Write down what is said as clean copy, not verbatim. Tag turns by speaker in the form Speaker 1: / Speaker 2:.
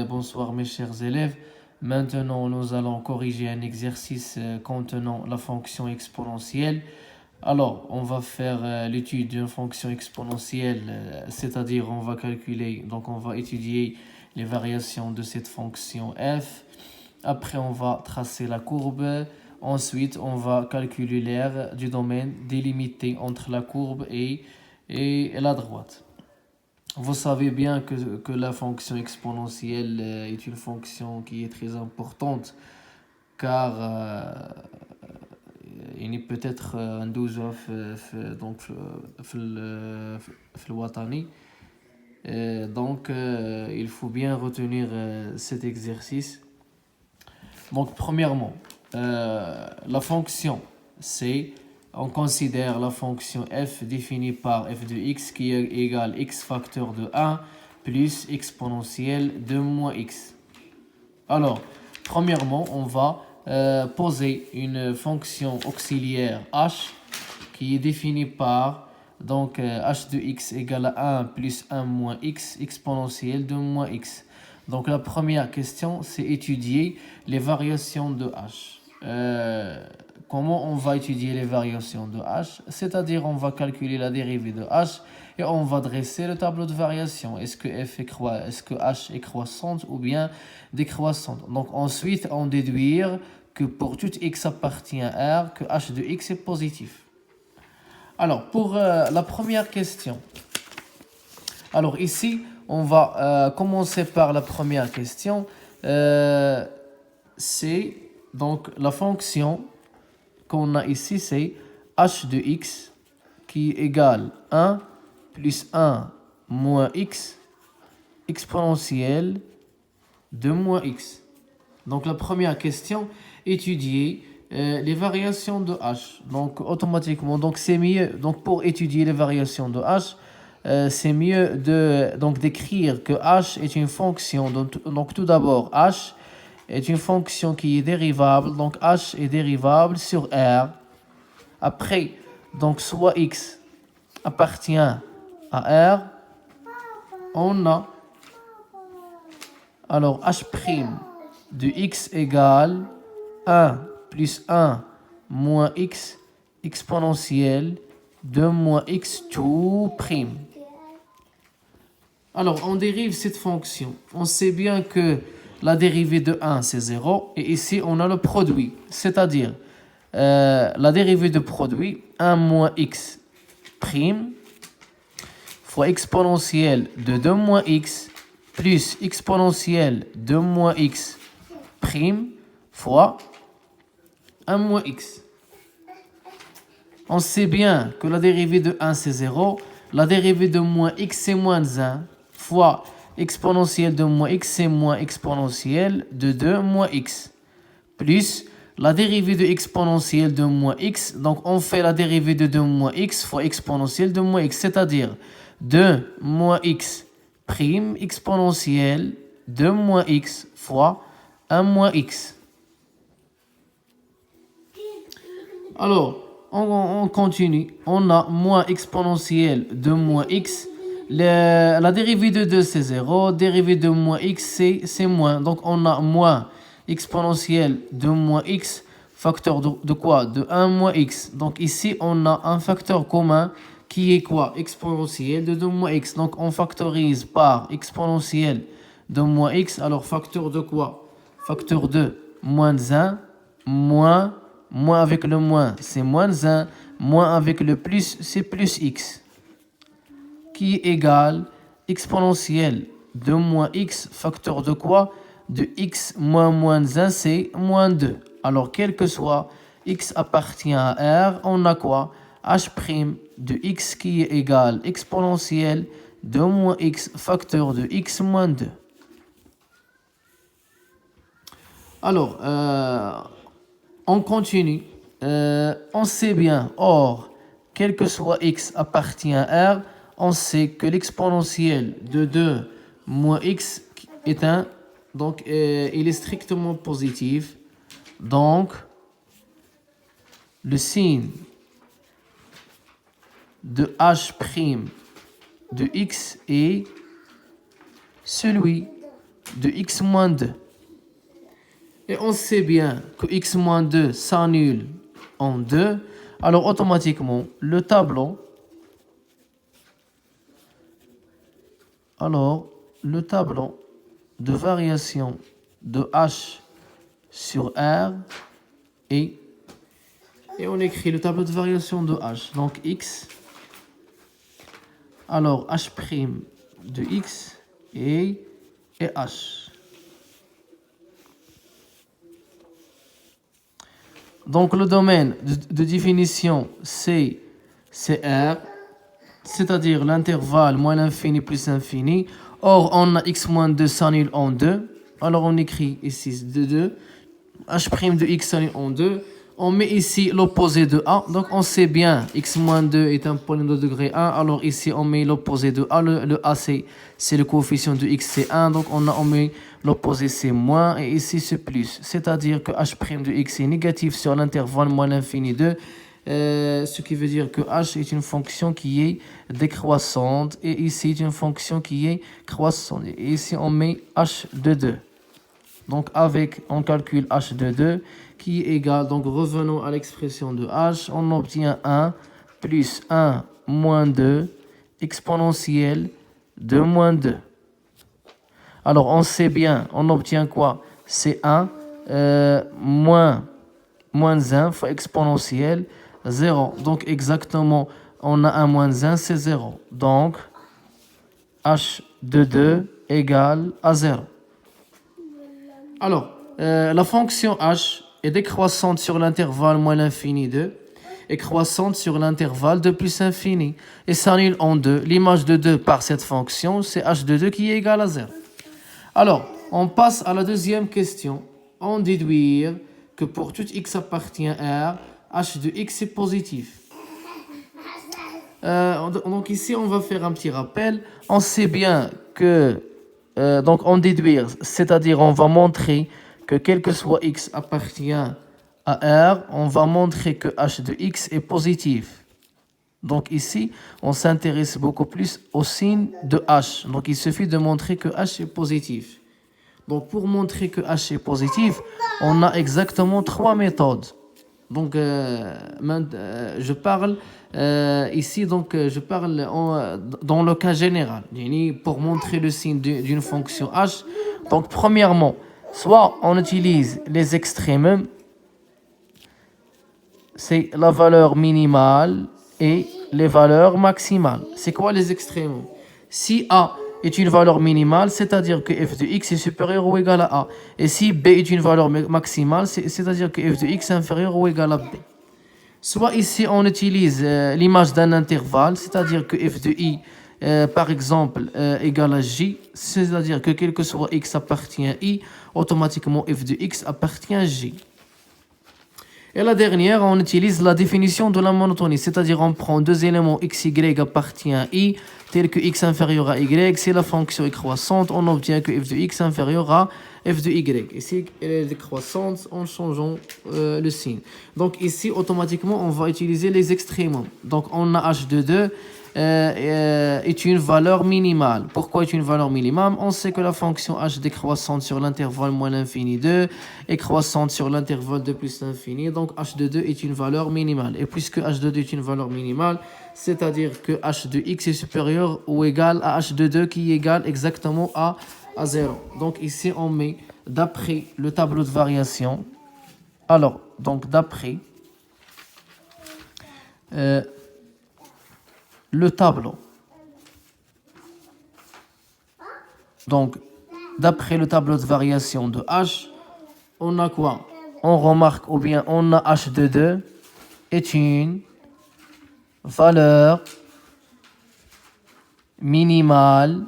Speaker 1: bonsoir mes chers élèves. Maintenant, nous allons corriger un exercice contenant la fonction exponentielle. Alors, on va faire l'étude d'une fonction exponentielle, c'est-à-dire on va calculer, donc on va étudier les variations de cette fonction f. Après, on va tracer la courbe. Ensuite, on va calculer l'aire du domaine délimité entre la courbe et la droite. Vous savez bien que la fonction exponentielle est une fonction qui est très importante car il est peut-être ندوزها في donc في الوطني. Donc il faut bien retenir cet exercice. Donc premièrement, la fonction c'est on considère la fonction f définie par f de x qui est égale x facteur de 1 plus exponentielle de moins x. Alors, premièrement, on va poser une fonction auxiliaire h qui est définie par donc h de x égale à 1 plus 1 moins x exponentielle de moins x. Donc la première question, c'est étudier les variations de h. Comment on va étudier les variations de h? C'est-à-dire on va calculer la dérivée de h et on va dresser le tableau de variation. Est-ce que h est croissante ou bien décroissante? Donc ensuite, on déduire que pour tout x appartient à R, que h de x est positif. Alors, pour la première question. Alors ici, on va commencer par la première question. C'est donc la fonction qu'on a ici, c'est h de x qui est égal 1 plus 1 moins x exponentielle de moins x. Donc la première question, étudier les variations de h. Donc automatiquement, donc c'est mieux. Donc pour étudier les variations de h, c'est mieux d'écrire que h est une fonction. Donc tout d'abord, h est une fonction qui est dérivable. Donc h est dérivable sur R. Après, donc soit x appartient à R, on a alors h' de x égale 1 plus 1 moins x exponentielle de moins x tout prime. Alors, on dérive cette fonction. On sait bien que la dérivée de 1, c'est 0. Et ici, on a le produit. C'est-à-dire, la dérivée de produit, 1 moins x prime fois exponentielle de 2 moins x plus exponentielle de moins x prime fois 1 moins x. On sait bien que la dérivée de 1, c'est 0. La dérivée de moins x, c'est moins 1. Fois exponentielle de moins x, c'est moins exponentielle de 2 moins x. Plus la dérivée de exponentielle de moins x. Donc, on fait la dérivée de 2 moins x fois exponentielle de moins x. C'est-à-dire 2 moins x prime exponentielle de moins x fois 1 moins x. Alors, on continue. On a moins exponentielle de moins x. La dérivée de 2, c'est 0. Dérivée de moins x, c'est moins. Donc, on a moins exponentielle de moins x. Facteur de quoi? De 1 moins x. Donc, ici, on a un facteur commun qui est quoi? Exponentielle de 2 moins x. Donc, on factorise par exponentielle de moins x. Alors, facteur de quoi? Facteur de moins 1 moins avec le moins, c'est moins 1. Moins avec le plus, c'est plus x. Qui est égal exponentielle de moins x, facteur de quoi? De x moins 1, c'est moins 2. Alors, quel que soit x appartient à R, on a quoi? H' de x qui est égal exponentielle de moins x, facteur de x moins 2. Alors, on continue. On sait bien, or, quel que soit x appartient à R, on sait que l'exponentielle de 2 moins x est 1. Donc, il est strictement positif. Donc, le signe de h' de x est celui de x moins 2. Et on sait bien que x moins 2 s'annule en 2. Alors automatiquement, le tableau de variation de h sur R et on écrit le tableau de variation de h. Donc x, alors h' de x et h. Donc le domaine de définition c'est R, c'est-à-dire l'intervalle moins l'infini plus l'infini. Or on a x moins 2 s'annule en 2. Alors on écrit ici de 2. H' de x s'annule en 2. On met ici l'opposé de A. Donc on sait bien x moins 2 est un polynôme de degré 1. Alors ici on met l'opposé de A. Le A c'est le coefficient de x, c'est 1. Donc on met l'opposé c'est moins. Et ici c'est plus. C'est-à-dire que h' de x est négatif sur l'intervalle moins l'infini 2. Ce qui veut dire que h est une fonction qui est décroissante. Et ici c'est une fonction qui est croissante. Et ici on met h de 2. Donc on calcule h de 2 qui est égal, donc revenons à l'expression de h, on obtient 1 plus 1 moins 2 exponentielle de moins 2. Alors on sait bien, on obtient quoi? C'est 1 moins 1 fois exponentielle 0. Donc exactement, on a 1 moins 1, c'est 0. Donc h de 2 égale à 0. Alors, la fonction h est décroissante sur l'intervalle moins l'infini 2 et croissante sur l'intervalle 2 plus infini. Et s'annule en 2. L'image de 2 par cette fonction, c'est h de 2 qui est égal à 0. Alors, on passe à la deuxième question. On déduit que pour tout x appartient à R, h de x est positif. Donc ici, on va faire un petit rappel. On sait bien que, donc on déduire, c'est-à-dire on va montrer que quel que soit x appartient à R, on va montrer que h de x est positif. Donc ici, on s'intéresse beaucoup plus au signe de h. Donc il suffit de montrer que h est positif. Donc pour montrer que h est positif, on a exactement 3 méthodes. Donc je parle ici, donc je parle dans le cas général, pour montrer le signe d'une fonction h. Donc premièrement, soit on utilise les extrêmes, c'est la valeur minimale et les valeurs maximales. C'est quoi les extrêmes? Si A est une valeur minimale, c'est-à-dire que f de x est supérieur ou égal à A. Et si B est une valeur maximale, c'est-à-dire que f de x est inférieur ou égal à B. Soit ici on utilise l'image d'un intervalle, c'est-à-dire que f de i, par exemple, égale à j, c'est-à-dire que quel que soit x appartient à i, automatiquement f de x appartient à j. Et la dernière, on utilise la définition de la monotonie, c'est-à-dire on prend deux éléments x, y appartient à i, tel que x inférieur à y, si la fonction est croissante, on obtient que f de x inférieur à f de y. Ici, elle est décroissante en changeant le signe. Donc ici, automatiquement, on va utiliser les extrémums. Donc on a h de 2 est une valeur minimale. Pourquoi est une valeur minimale? On sait que la fonction h décroissante sur l'intervalle moins l'infini 2 est croissante sur l'intervalle 2 plus l'infini. Donc h de 2 est une valeur minimale. Et puisque h de 2 est une valeur minimale, c'est-à-dire que h de x est supérieur ou égal à h de 2 qui est égal exactement à 0. Donc ici on met d'après le tableau de variation. Alors, donc d'après le tableau. Donc, d'après le tableau de variation de h, on a quoi? On remarque ou bien on a h de 2 est une valeur minimale